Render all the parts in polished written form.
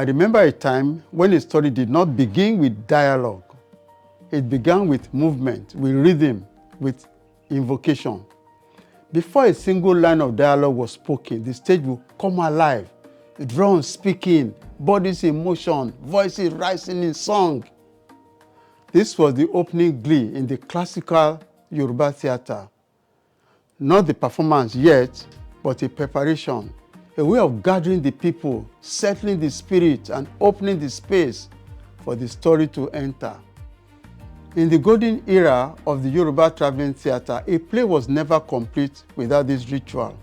I remember a time when a story did not begin with dialogue. It began with movement, with rhythm, with invocation. Before a single line of dialogue was spoken, the stage would come alive. Drums speaking, bodies in motion, voices rising in song. This was the opening glee in the classical Yoruba Theatre. Not the performance yet, but a preparation, a way of gathering the people, settling the spirit, and opening the space for the story to enter. In the golden era of the Yoruba traveling theatre, a play was never complete without this ritual.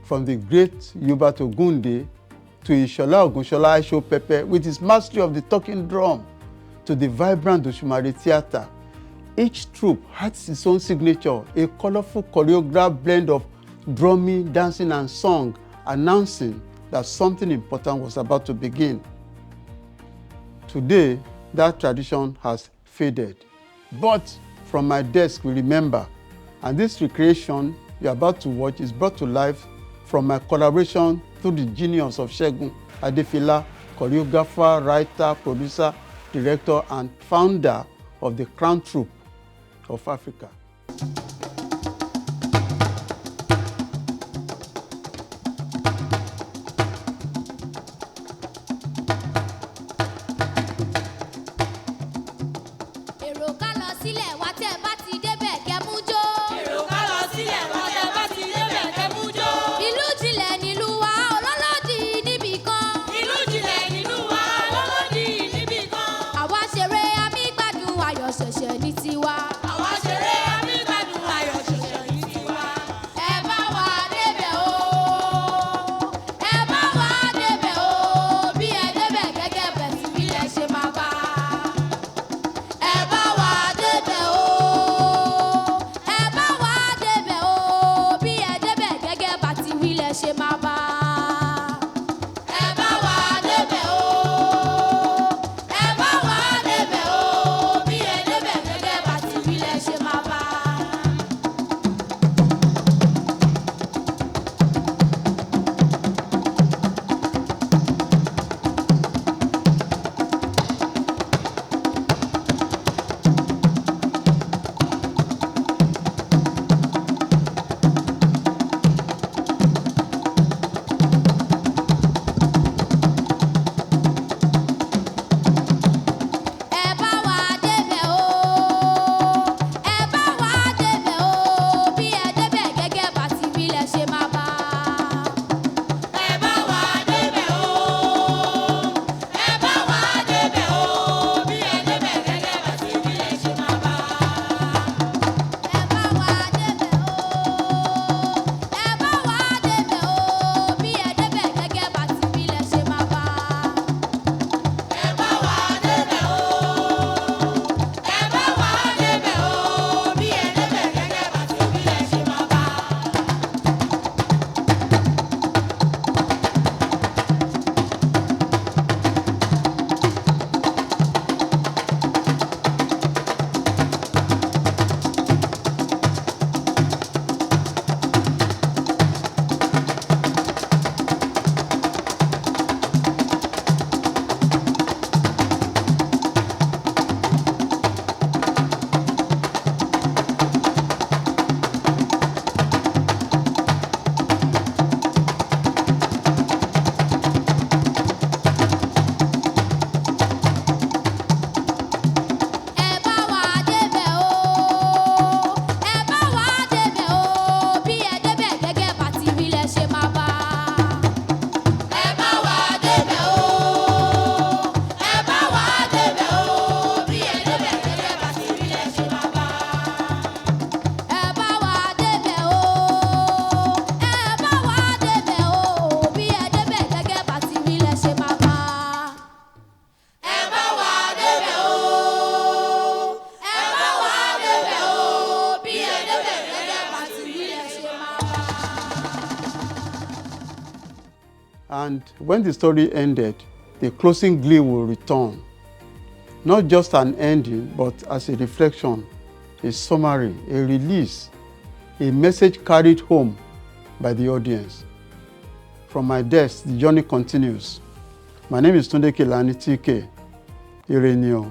From the great Yoruba Ogunde to Ishola Ogunshola Aisho Pepe with his mastery of the talking drum, to the vibrant Oshumare theatre, each troupe had its own signature, a colorful choreographed blend of drumming, dancing, and song, announcing that something important was about to begin. Today, that tradition has faded. But from my desk, we remember, and this recreation you're about to watch is brought to life from my collaboration through the genius of Segun, Adefila, choreographer, writer, producer, director, and founder of the Crown Troupe of Africa. And when the story ended, the closing glee will return. Not just an ending, but as a reflection, a summary, a release, a message carried home by the audience. From my desk, the journey continues. My name is Tunde Kelani, TK. Ire ni o.